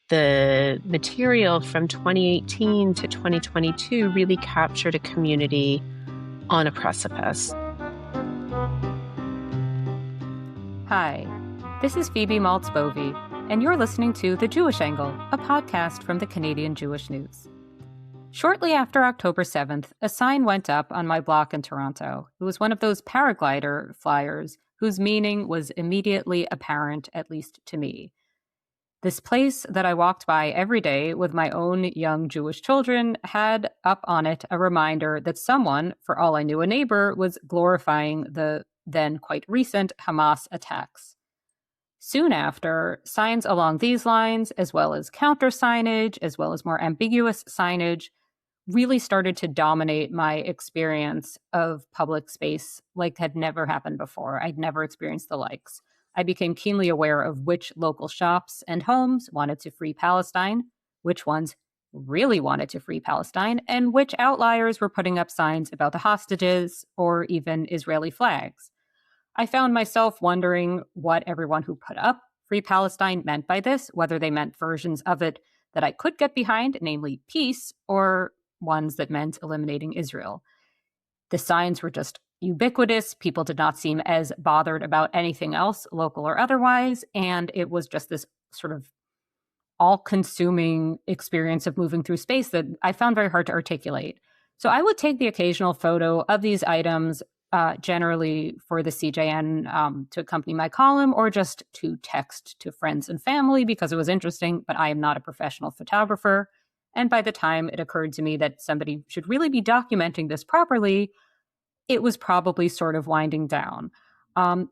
the material from 2018 to 2022 really captured a community on a precipice. Hi, this is Phoebe Maltz Bovy, and you're listening to The Jewish Angle, a podcast from the Canadian Jewish News. Shortly after October 7th, a sign went up on my block in Toronto. It was one of those paraglider flyers whose meaning was immediately apparent, at least to me. This place that I walked by every day with my own young Jewish children had up on it a reminder that someone, for all I knew a neighbor, was glorifying the then quite recent Hamas attacks. Soon after, signs along these lines, as well as counter signage, as well as more ambiguous signage, really started to dominate my experience of public space like had never happened before. I'd never experienced the likes. I became keenly aware of which local shops and homes wanted to free Palestine, which ones really wanted to free Palestine, and which outliers were putting up signs about the hostages or even Israeli flags. I found myself wondering what everyone who put up Free Palestine meant by this, whether they meant versions of it that I could get behind, namely peace, or ones that meant eliminating Israel. The signs were just ubiquitous. People did not seem as bothered about anything else, local or otherwise, and it was just this sort of all-consuming experience of moving through space that I found very hard to articulate. So I would take the occasional photo of these items, generally for the CJN to accompany my column, or just to text to friends and family because it was interesting, but I am not a professional photographer. And by the time it occurred to me that somebody should really be documenting this properly, it was probably sort of winding down.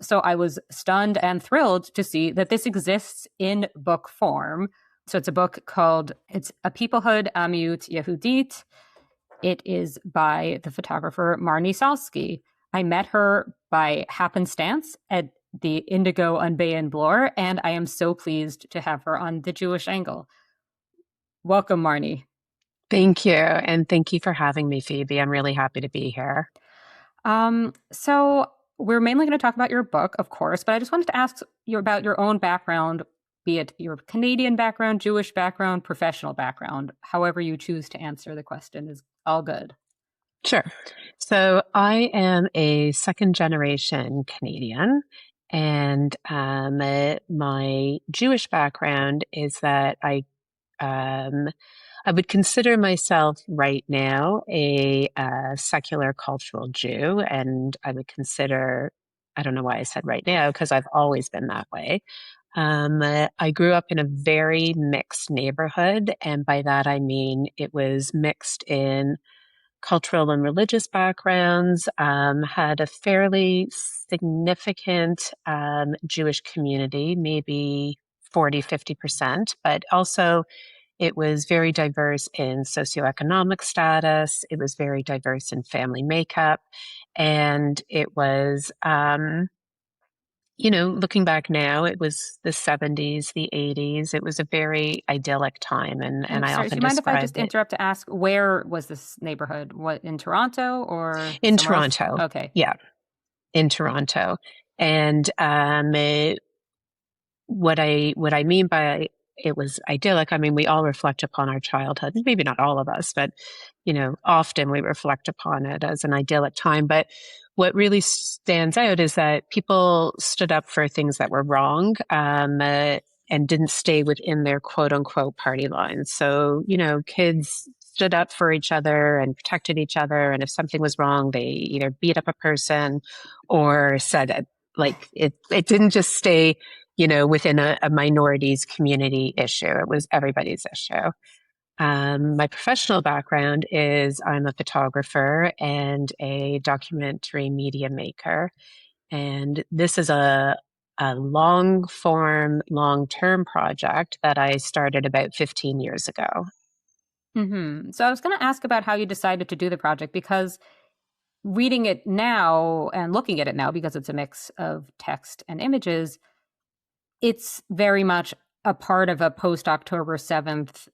So I was stunned and thrilled to see that this exists in book form. So it's a book called, it's a Peoplehood, Amiut Yehudi. It is by the photographer Marnie Salsky. I met her by happenstance at the Indigo on Bay and Bloor, and I am so pleased to have her on The Jewish Angle. Welcome, Marnie. Thank you. And thank you for having me, Phoebe. I'm really happy to be here. So we're mainly going to talk about your book, of course, but I just wanted to ask you about your own background, be it your Canadian background, Jewish background, professional background. However you choose to answer the question is all good. Sure. So I am a second generation Canadian, and my Jewish background is that I would consider myself right now a secular cultural Jew, and I would consider, I don't know why I said right now, because I've always been that way. I grew up in a very mixed neighborhood, and by that I mean it was mixed in cultural and religious backgrounds, had a fairly significant Jewish community, maybe 40-50%, but also it was very diverse in socioeconomic status. It was very diverse in family makeup. And it was, looking back now, it was the 70s, the 80s. It was a very idyllic time. And I often do you mind if I just described it. interrupt to ask, where was this neighborhood? What, in Toronto or In somewhere else? Toronto. Okay. Yeah, in Toronto. And what I mean by it was idyllic, I mean, we all reflect upon our childhood, maybe not all of us, but, often we reflect upon it as an idyllic time. But what really stands out is that people stood up for things that were wrong, and didn't stay within their quote unquote party lines. So, kids stood up for each other and protected each other. And if something was wrong, they either beat up a person or said it. Like it didn't just stay within a minorities community issue. It was everybody's issue. My professional background is I'm a photographer and a documentary media maker. And this is a long form, long-term project that I started about 15 years ago. Mm-hmm. So I was going to ask about how you decided to do the project, because reading it now and looking at it now, because it's a mix of text and images, it's very much a part of a post-October 7th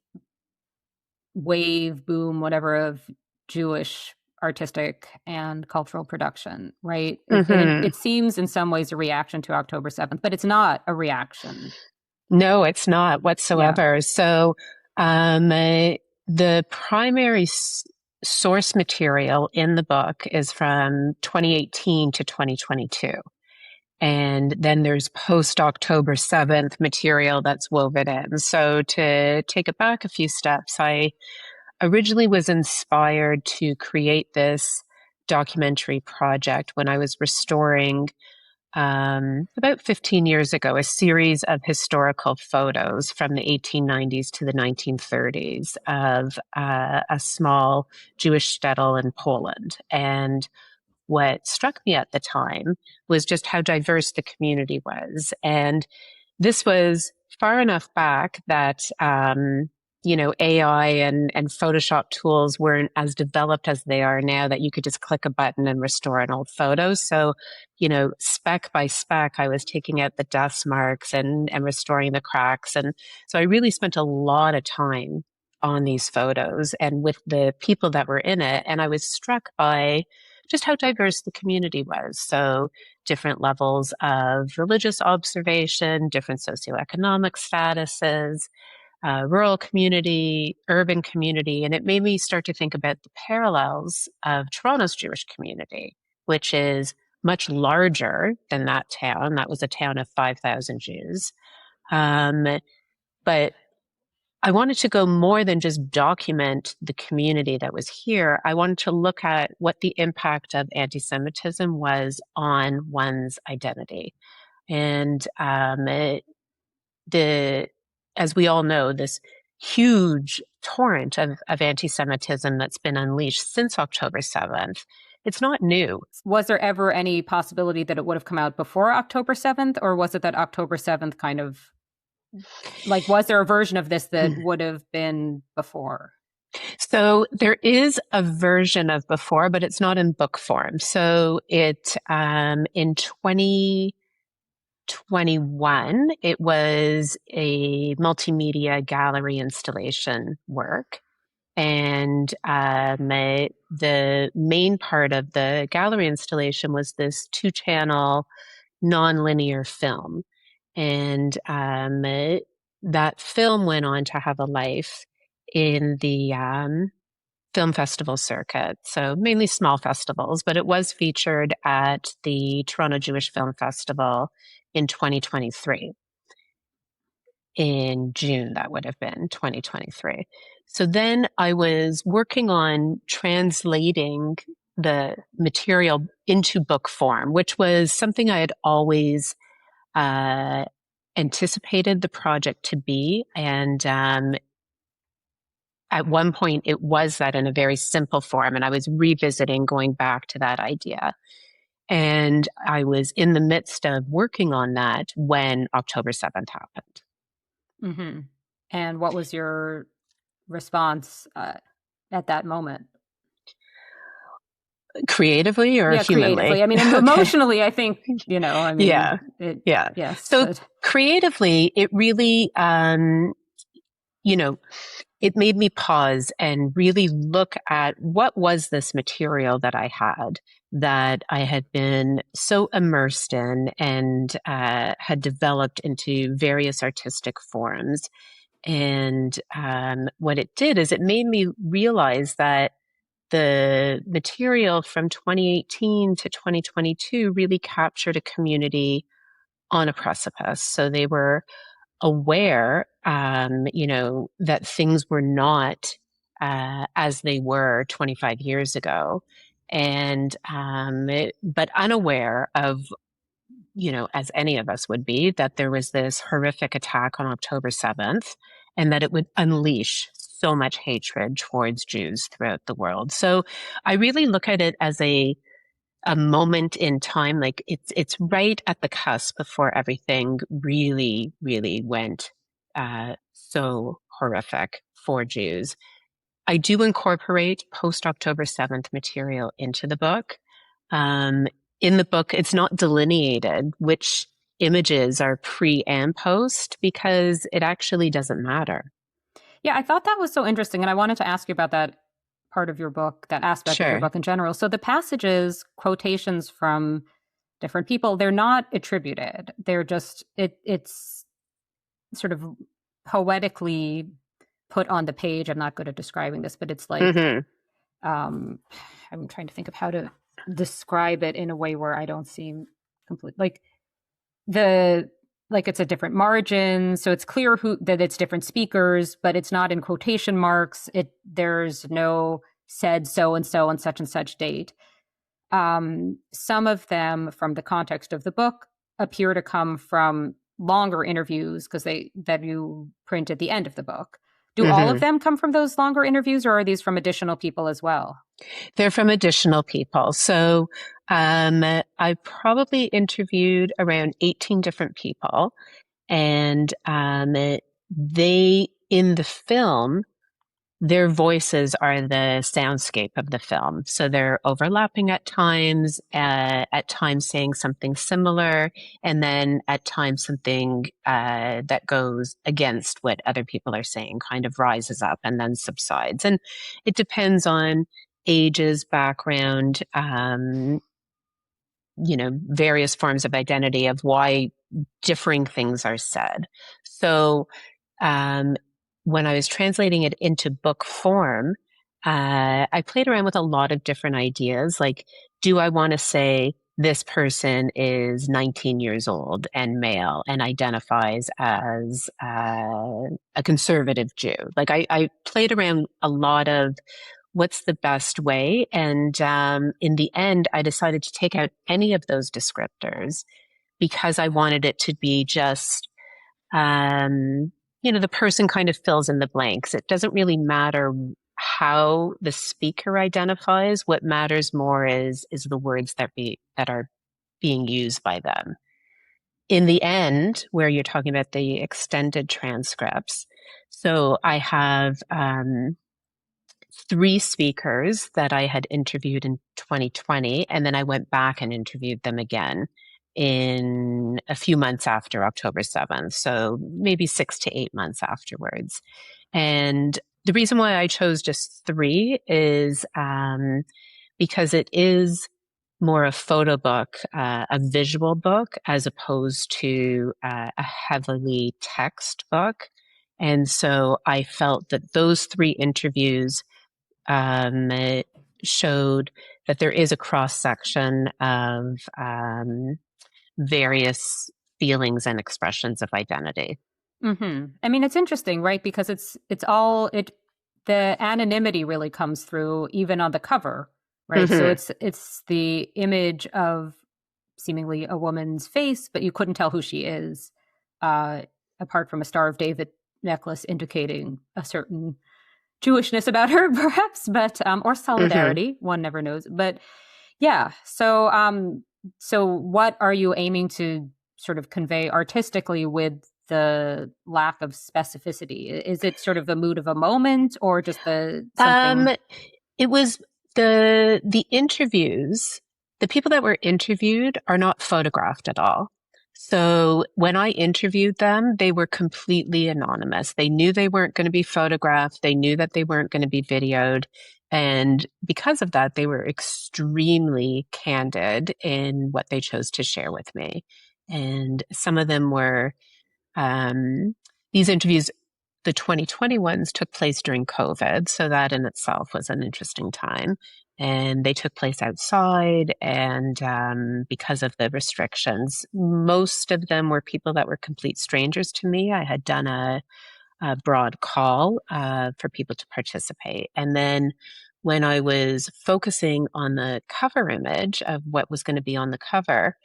wave, boom, whatever, of Jewish artistic and cultural production, right? Mm-hmm. It seems in some ways a reaction to October 7th, but it's not a reaction. No, it's not Yeah. whatsoever. So, the primary source material in the book is from 2018 to 2022. And then there's post-October 7th material that's woven in. So to take it back a few steps, I originally was inspired to create this documentary project when I was restoring about 15 years ago, a series of historical photos from the 1890s to the 1930s of a small Jewish shtetl in Poland. And what struck me at the time was just how diverse the community was. And this was far enough back that, AI and Photoshop tools weren't as developed as they are now, that you could just click a button and restore an old photo. So, spec by spec, I was taking out the dust marks and restoring the cracks. And so I really spent a lot of time on these photos and with the people that were in it. And I was struck by just how diverse the community was. So different levels of religious observation, different socioeconomic statuses, rural community, urban community. And it made me start to think about the parallels of Toronto's Jewish community, which is much larger than that town. That was a town of 5,000 Jews. But I wanted to go more than just document the community that was here. I wanted to look at what the impact of anti-Semitism was on one's identity. And as we all know, this huge torrent of anti-Semitism that's been unleashed since October 7th, it's not new. Was there ever any possibility that it would have come out before October 7th, or was it that October 7th kind of, like, was there a version of this that would have been before? So there is a version of before, but it's not in book form. So in 2021, it was a multimedia gallery installation work. And the main part of the gallery installation was this 2-channel nonlinear film. And that film went on to have a life in the film festival circuit. So mainly small festivals, but it was featured at the Toronto Jewish Film Festival in 2023. In June, that would have been 2023. So then I was working on translating the material into book form, which was something I had always anticipated the project to be. And at one point, it was that in a very simple form, and I was revisiting going back to that idea. And I was in the midst of working on that when October 7th happened. Mm-hmm. And what was your response at that moment? Creatively or humanly? Creatively. I mean, emotionally, I think, Yeah. Yes. So creatively, it really, it made me pause and really look at what was this material that I had been so immersed in and had developed into various artistic forms. And what it did is it made me realize that the material from 2018 to 2022 really captured a community on a precipice. So they were aware, that things were not as they were 25 years ago, and but unaware of, as any of us would be, that there was this horrific attack on October 7th, and that it would unleash so much hatred towards Jews throughout the world. So I really look at it as a moment in time, like it's right at the cusp before everything really, really went so horrific for Jews. I do incorporate post-October 7th material into the book. In the book, it's not delineated which images are pre and post because it actually doesn't matter. Yeah, I thought that was so interesting. And I wanted to ask you about that part of your book, that aspect of your book in general. So the passages, quotations from different people, they're not attributed. They're just, it's sort of poetically put on the page. I'm not good at describing this, but it's like, Mm-hmm. I'm trying to think of how to describe it in a way where I don't seem complete. Like it's a different margin, so it's clear that it's different speakers, but it's not in quotation marks. There's no said so and so on such date. Some of them, from the context of the book, appear to come from longer interviews that you print at the end of the book. Do all of Mm-hmm. them come from those longer interviews, or are these from additional people as well? They're from additional people. So I probably interviewed around 18 different people, and they, in the film, their voices are the soundscape of the film. So they're overlapping at times saying something similar, and then at times something that goes against what other people are saying, kind of rises up and then subsides. And it depends on ages, background, various forms of identity of why differing things are said. So um, when I was translating it into book form, I played around with a lot of different ideas. Like, do I want to say this person is 19 years old and male and identifies as a conservative Jew? Like, I played around a lot of what's the best way. And in the end, I decided to take out any of those descriptors because I wanted it to be just, the person kind of fills in the blanks. It doesn't really matter how the speaker identifies. What matters more is the words that are being used by them. In the end, where you're talking about the extended transcripts, so I have 3 speakers that I had interviewed in 2020, and then I went back and interviewed them again in a few months after October 7th, so maybe 6 to 8 months afterwards. And the reason why I chose just 3 is because it is more a photo book, a visual book, as opposed to a heavily text book. And so I felt that those 3 interviews it showed that there is a cross section of various feelings and expressions of identity. Mm-hmm. I mean, it's interesting, right? Because the anonymity really comes through even on the cover, right? So Mm-hmm. it's the image of seemingly a woman's face, but you couldn't tell who she is, apart from a Star of David necklace indicating a certain Jewishness about her, perhaps, but or Mm-hmm. solidarity. One never knows. But yeah, so what are you aiming to sort of convey artistically with the lack of specificity? Is it sort of the mood of a moment, or just the something? It was the interviews. The people that were interviewed are not photographed at all. So when I interviewed them, they were completely anonymous. They knew they weren't going to be photographed. They knew that they weren't going to be videoed. And because of that, they were extremely candid in what they chose to share with me. And some of them were, these interviews, the 2020 ones took place during COVID. So that in itself was an interesting time. And they took place outside. And because of the restrictions, most of them were people that were complete strangers to me. I had done a broad call for people to participate. And then when I was focusing on the cover image of what was going to be on the cover,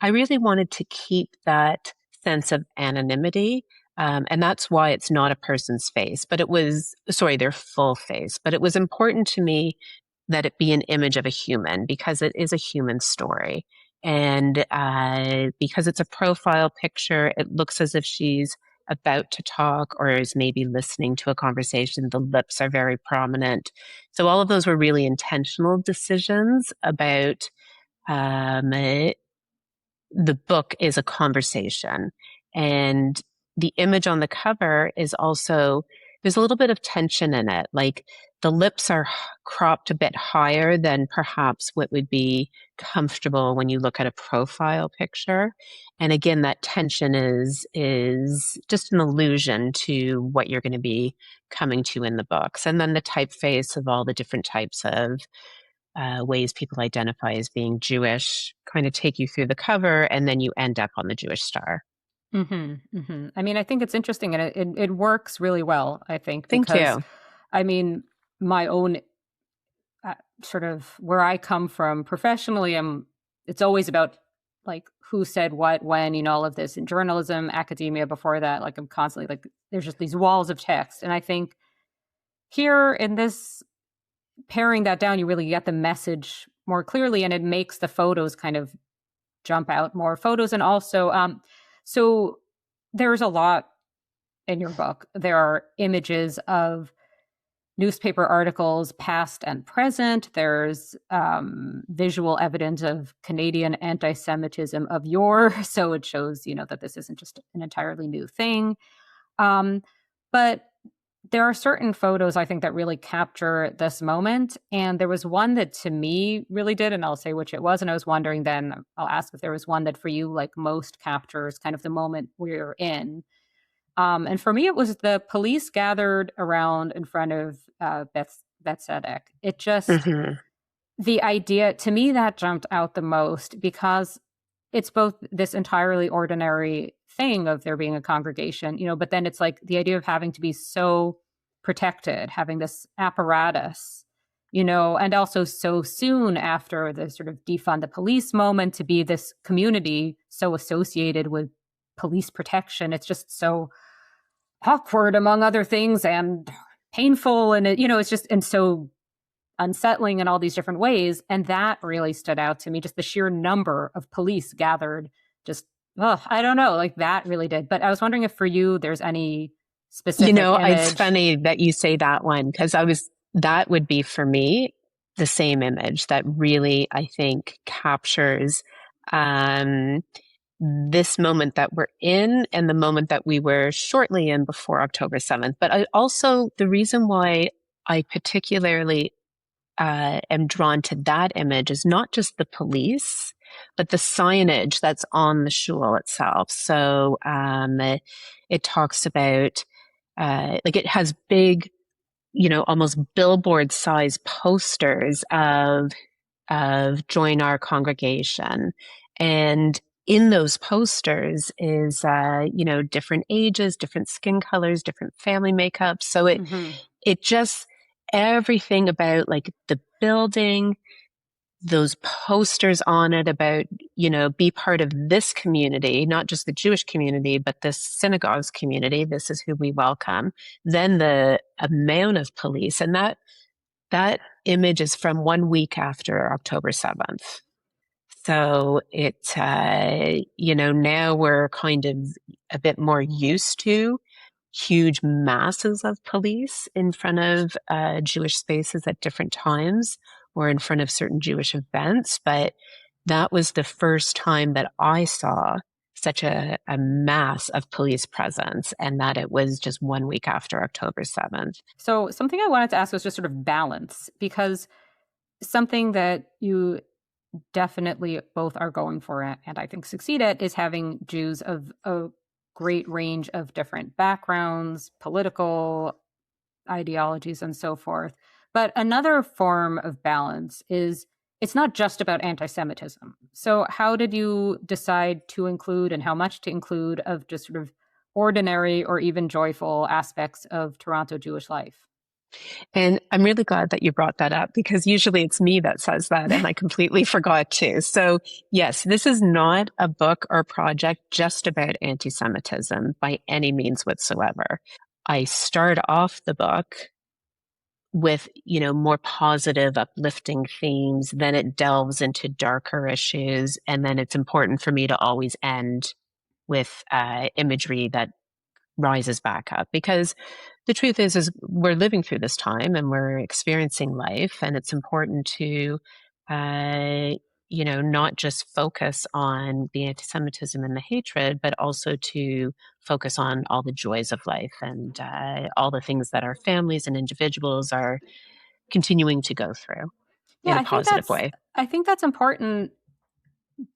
I really wanted to keep that sense of anonymity. And that's why it's not a person's face, but their full face. But it was important to me that it be an image of a human because it is a human story. And because it's a profile picture, it looks as if she's about to talk or is maybe listening to a conversation. The lips are very prominent. So all of those were really intentional decisions about the book is a conversation. And the image on the cover is also, there's a little bit of tension in it. Like the lips are cropped a bit higher than perhaps what would be comfortable when you look at a profile picture. And again, that tension is just an allusion to what you're going to be coming to in the books. And then the typeface of all the different types of ways people identify as being Jewish kind of take you through the cover, and then you end up on the Jewish star. Mm-hmm, mm-hmm. I mean, I think it's interesting, and it works really well, I think, Thank because, you. I mean, my own sort of where I come from professionally, it's always about like who said what, when, all of this in journalism, academia before that, like I'm constantly like, there's just these walls of text. And I think here in this, paring that down, you really get the message more clearly, and it makes the photos kind of jump out more photos. And also, so there's a lot in your book. There are images of newspaper articles, past and present. There's visual evidence of Canadian anti-Semitism of yore. So it shows, that this isn't just an entirely new thing. But there are certain photos, I think, that really capture this moment. And there was one that to me really did, and I'll say which it was. And I was wondering then, I'll ask if there was one that for you, like most captures kind of the moment we're in. And for me, it was the police gathered around in front of Beth Tzedek. It just, the idea, to me, that jumped out the most because it's both this entirely ordinary thing of there being a congregation, but then it's like the idea of having to be so protected, having this apparatus, and also so soon after the sort of defund the police moment to be this community so associated with police protection. It's just so awkward, among other things, and painful. And, it's just, and so unsettling in all these different ways. And that really stood out to me, just the sheer number of police gathered, just, I don't know, like that really did. But I was wondering if for you, there's any specific image. It's funny that you say that one, because that would be for me the same image that really, I think, captures this moment that we're in and the moment that we were shortly in before October 7th. But also the reason why I particularly am drawn to that image is not just the police, but the signage that's on the shul itself. So it talks about, it has big, almost billboard size posters of join our congregation. And in those posters is, different ages, different skin colors, different family makeups. So it just, everything about like the building, those posters on it about, be part of this community, not just the Jewish community, but the synagogues community. This is who we welcome. Then the amount of police, and that image is from 1 week after October 7th. So now we're kind of a bit more used to huge masses of police in front of Jewish spaces at different times or in front of certain Jewish events. But that was the first time that I saw such a mass of police presence, and that it was just 1 week after October 7th. So something I wanted to ask was just sort of balance, because something that you definitely both are going for and I think succeed at is having Jews of a great range of different backgrounds, political ideologies, and so forth. But another form of balance is it's not just about anti-Semitism. So how did you decide to include and how much to include of just sort of ordinary or even joyful aspects of Toronto Jewish life? And I'm really glad that you brought that up, because usually it's me that says that and I completely forgot to. So yes, this is not a book or project just about anti-Semitism by any means whatsoever. I start off the book with, more positive, uplifting themes. Then it delves into darker issues. And then it's important for me to always end with imagery that rises back up, because the truth is we're living through this time and we're experiencing life, and it's important to not just focus on the anti-Semitism and the hatred, but also to focus on all the joys of life and all the things that our families and individuals are continuing to go through Yeah, in a positive way. I think that's important,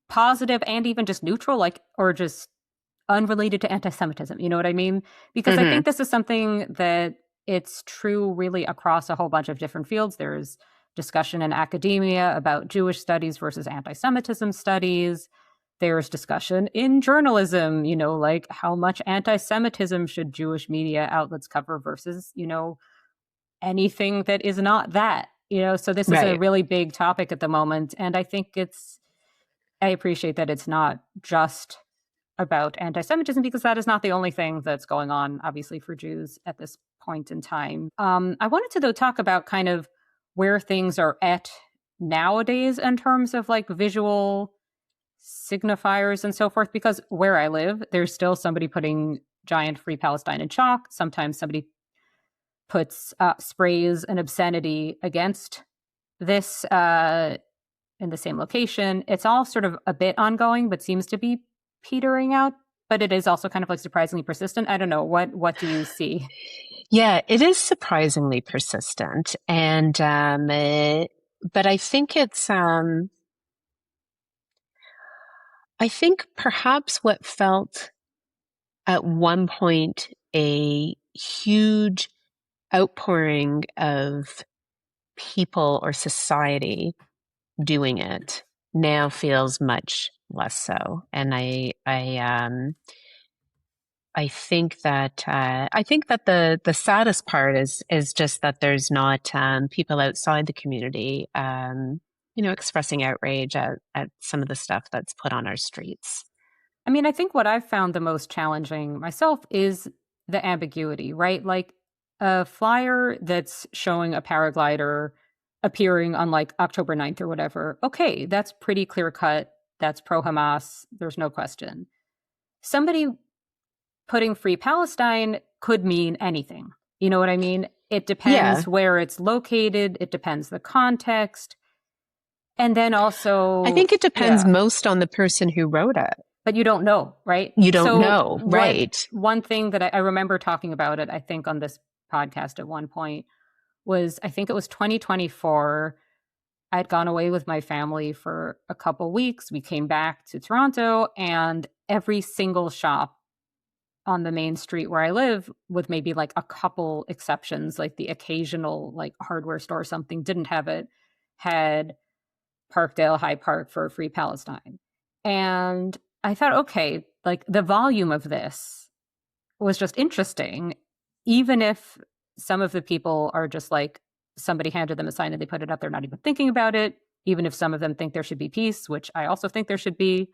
positive and even just neutral, like, or just unrelated to anti-Semitism. You know what I mean? Because I Mm-hmm. think this is something that it's true really across a whole bunch of different fields. There's discussion in academia about Jewish studies versus anti-Semitism studies. There's discussion in journalism, like how much anti-Semitism should Jewish media outlets cover versus, anything that is not that, so this is a Right. really big topic at the moment. And I think I appreciate that it's not just about anti-Semitism, because that is not the only thing that's going on, obviously, for Jews at this point in time. I wanted to, though, talk about kind of where things are at nowadays in terms of like visual signifiers and so forth, because where I live, there's still somebody putting giant Free Palestine in chalk. Sometimes somebody puts sprays and obscenity against this in the same location. It's all sort of a bit ongoing, but seems to be petering out. But it is also kind of like surprisingly persistent. I don't know. What do you see? Yeah, it is surprisingly persistent. And, but I think I think perhaps what felt at one point a huge outpouring of people or society doing it now feels much less so. And I think that the saddest part is just that there's not people outside the community expressing outrage at some of the stuff that's put on our streets. I mean, I think what I've found the most challenging myself is the ambiguity, right? Like a flyer that's showing a paraglider appearing on like October 9th or whatever. Okay, that's pretty clear cut. That's pro Hamas. There's no question. Somebody putting Free Palestine could mean anything. You know what I mean? It Yeah, depends where it's located. It depends the context. And then I also, think it depends yeah, most on the person who wrote it. but you don't know, right? You don't So know, right? one thing that I remember talking about it, I think on this podcast at one point was, I think it was 2024. I'd gone away with my family for a couple weeks. We came back to Toronto, and every single shop on the main street where I live, with maybe like a couple exceptions, like the occasional like hardware store or something didn't have it, had Parkdale High Park for Free Palestine. And I thought, okay, like the volume of this was just interesting, even if some of the people are just like, somebody handed them a sign and they put it up, they're not even thinking about it. Even if some of them think there should be peace, which I also think there should be,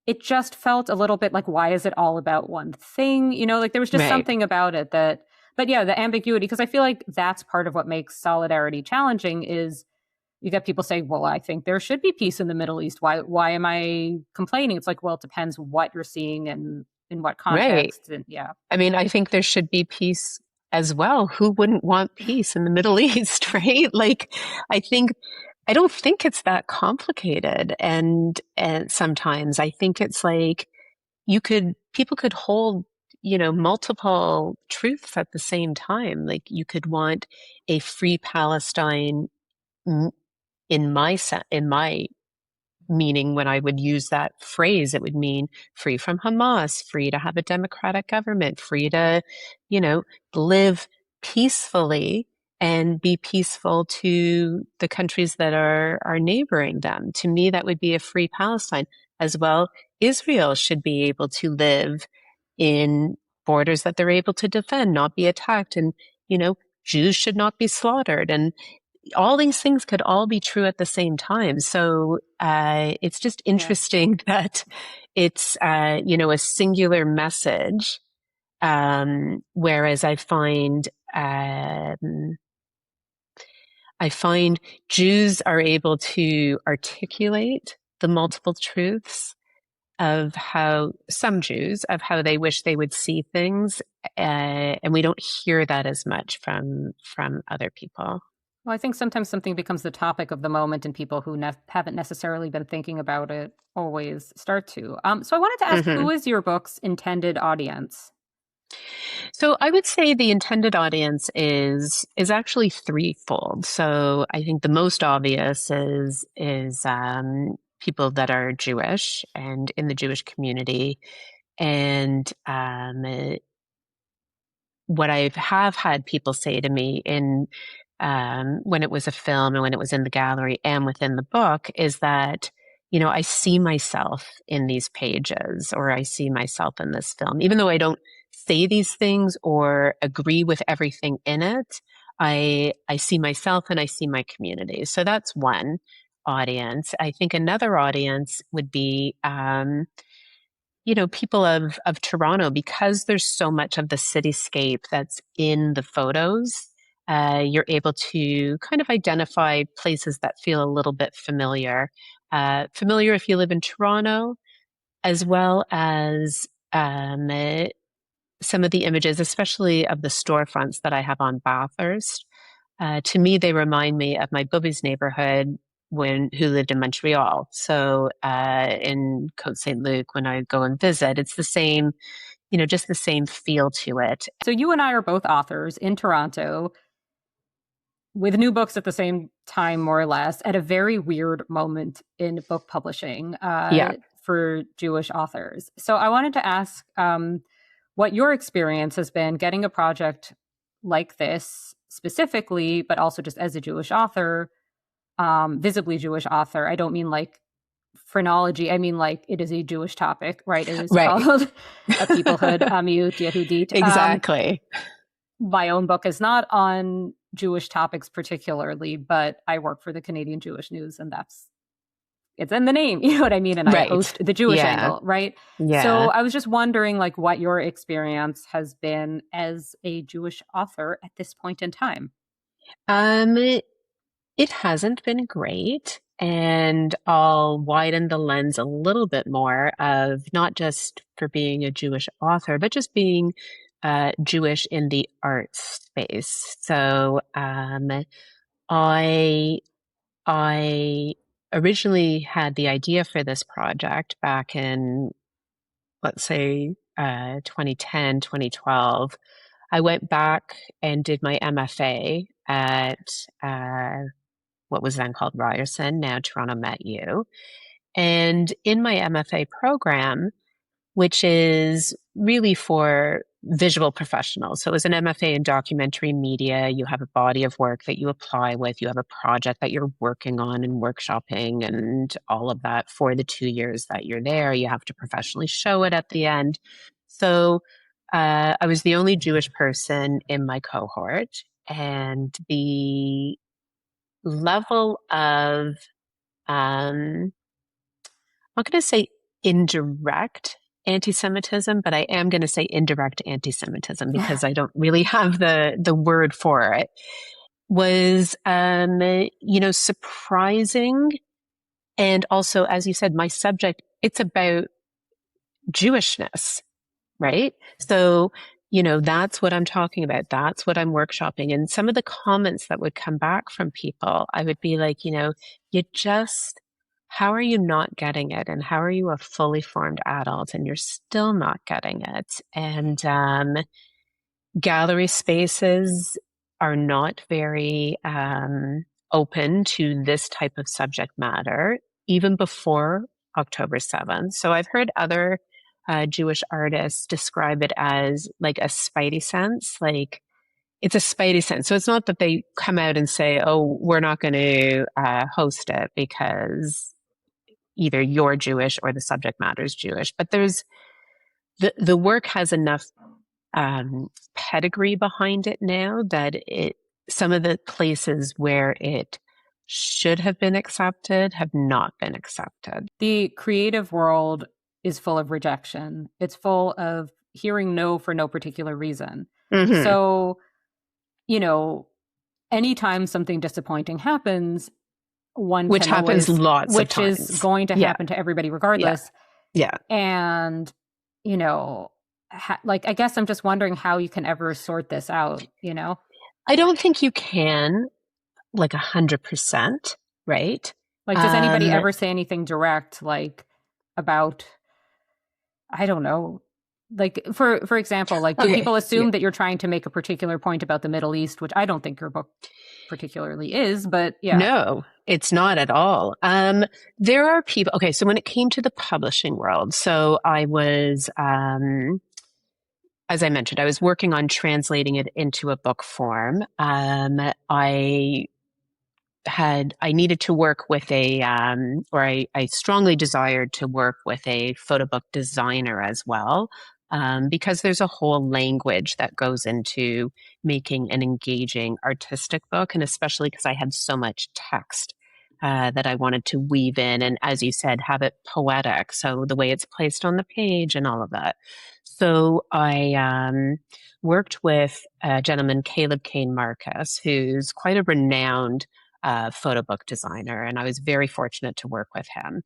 it just felt a little bit like, why is it all about one thing? Like there was just Right. something about it but yeah, the ambiguity, because I feel like that's part of what makes solidarity challenging is you get people saying, well, I think there should be peace in the Middle East. Why am I complaining? It's like, well, it depends what you're seeing and in what Right. context. And yeah. I mean, I think there should be peace as well. Who wouldn't want peace in the Middle East, right? Like, I don't think it's that complicated. And sometimes I think it's like people could hold, multiple truths at the same time. Like you could want a free Palestine in my meaning. When I would use that phrase, it would mean free from Hamas, free to have a democratic government, free to, you know, live peacefully and be peaceful to the countries that are neighboring them. To me, that would be a free Palestine as well. Israel should be able to live in borders that they're able to defend, not be attacked. And, Jews should not be slaughtered. And all these things could all be true at the same time. So it's just Yeah. interesting that it's a singular message, whereas I find Jews are able to articulate the multiple truths of how some Jews of how they wish they would see things, and we don't hear that as much from other people. Well, I think sometimes something becomes the topic of the moment, and people who haven't necessarily been thinking about it always start to. So I wanted to ask, Mm-hmm. who is your book's intended audience? So I would say the intended audience is actually threefold. So I think the most obvious is people that are Jewish and in the Jewish community, and what I have had people say to me in when it was a film and when it was in the gallery and within the book is that, I see myself in these pages or I see myself in this film, even though I don't say these things or agree with everything in it. I see myself and I see my community. So that's one audience. I think another audience would be people of Toronto, because there's so much of the cityscape that's in the photos. You're able to kind of identify places that feel a little bit familiar. Familiar if you live in Toronto, as well as some of the images, especially of the storefronts that I have on Bathurst. To me, they remind me of my Bovy's neighborhood who lived in Montreal. So in Côte Saint Luc, when I go and visit, it's the same, just the same feel to it. So you and I are both authors in Toronto with new books at the same time, more or less, at a very weird moment in book publishing for Jewish authors. So I wanted to ask what your experience has been getting a project like this specifically, but also just as a Jewish author, visibly Jewish author. I don't mean like phrenology. I mean like it is a Jewish topic, right? It is called a Peoplehood, Amiut Yehudi. Exactly. My own book is not on Jewish topics particularly, but I work for the Canadian Jewish News, and it's in the name, you know what I mean? And I host the Jewish angle, right? Yeah. So I was just wondering like what your experience has been as a Jewish author at this point in time. It hasn't been great. And I'll widen the lens a little bit more of not just for being a Jewish author, but just being Jewish in the arts space. So I originally had the idea for this project back in, let's say, 2010, 2012. I went back and did my MFA at what was then called Ryerson, now Toronto Met U. And in my MFA program, which is really for visual professionals. So as an MFA in documentary media, you have a body of work that you apply with, you have a project that you're working on and workshopping and all of that for the 2 years that you're there. You have to professionally show it at the end. So I was the only Jewish person in my cohort, and the level of, I'm not going to say indirect anti-Semitism, but I am going to say indirect anti-Semitism because I don't really have the word for it, was, surprising. And also, as you said, my subject, it's about Jewishness, right? So, that's what I'm talking about. That's what I'm workshopping. And some of the comments that would come back from people, I would be like, how are you not getting it? And how are you a fully formed adult and you're still not getting it? And gallery spaces are not very open to this type of subject matter, even before October 7th. So I've heard other Jewish artists describe it as like a spidey sense, like it's a spidey sense. So it's not that they come out and say, oh, we're not going to host it because either you're Jewish or the subject matter is Jewish. But there's the work has enough pedigree behind it now that some of the places where it should have been accepted have not been accepted. The creative world is full of rejection. It's full of hearing no for no particular reason. Mm-hmm. So, anytime something disappointing happens, which happens lots of times, which is going to happen to everybody regardless. Yeah. And, I guess I'm just wondering how you can ever sort this out, I don't think you can, like 100%, right? Like, does anybody ever say anything direct, like, about, I don't know, Like, for example, like, do people assume that you're trying to make a particular point about the Middle East, which I don't think your book particularly is, but yeah. No, it's not at all. There are people, okay, so when it came to the publishing world, so I was, as I mentioned, I was working on translating it into a book form. I needed to work with I strongly desired to work with a photo book designer as well, because there's a whole language that goes into making an engaging artistic book, and especially because I had so much text that I wanted to weave in, and as you said, have it poetic, so the way it's placed on the page and all of that. So I worked with a gentleman, Caleb Kane Marcus, who's quite a renowned photo book designer, and I was very fortunate to work with him.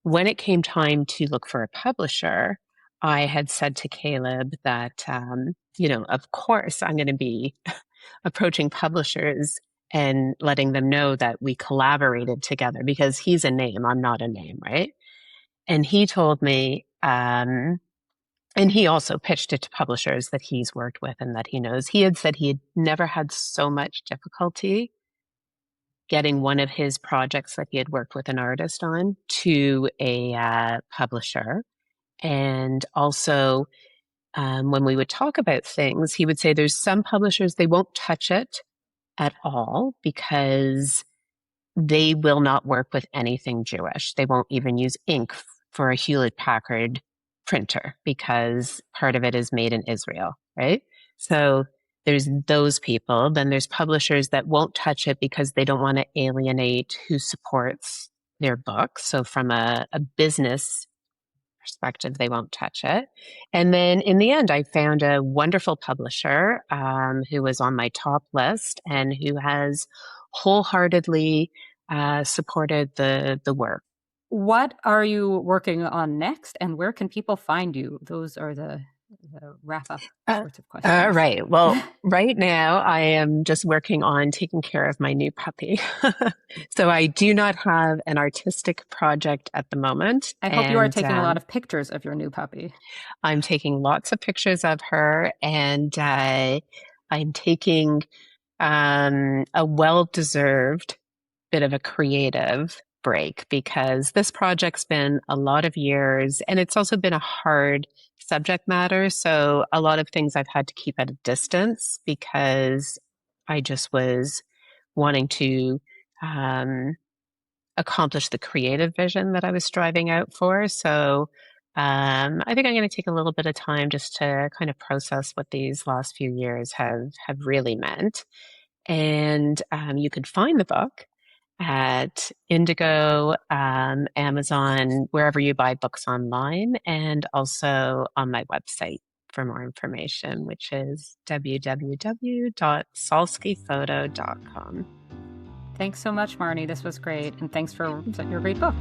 When it came time to look for a publisher, I had said to Caleb that, of course, I'm going to be approaching publishers and letting them know that we collaborated together because he's a name, I'm not a name, right? And he told me, and he also pitched it to publishers that he's worked with and that he knows. He had said he had never had so much difficulty getting one of his projects that he had worked with an artist on to a publisher. And also, when we would talk about things, he would say there's some publishers, they won't touch it at all because they will not work with anything Jewish. They won't even use ink for a Hewlett Packard printer because part of it is made in Israel, right? So there's those people. Then there's publishers that won't touch it because they don't want to alienate who supports their book. So from a business perspective, they won't touch it. And then in the end, I found a wonderful publisher who was on my top list and who has wholeheartedly supported the work. What are you working on next, and where can people find you? Those are the wrap-up sorts of questions. Right. Well, right now I am just working on taking care of my new puppy. So I do not have an artistic project at the moment. I hope you are taking a lot of pictures of your new puppy. I'm taking lots of pictures of her, and I'm taking a well-deserved bit of a creative break because this project's been a lot of years and it's also been a hard subject matter. So a lot of things I've had to keep at a distance because I just was wanting to accomplish the creative vision that I was striving out for. So I think I'm going to take a little bit of time just to kind of process what these last few years have really meant. And you can find the book at Indigo, Amazon, wherever you buy books online, and also on my website for more information, which is www.salskyphoto.com. Thanks so much, Marnie. This was great. And thanks for your great book.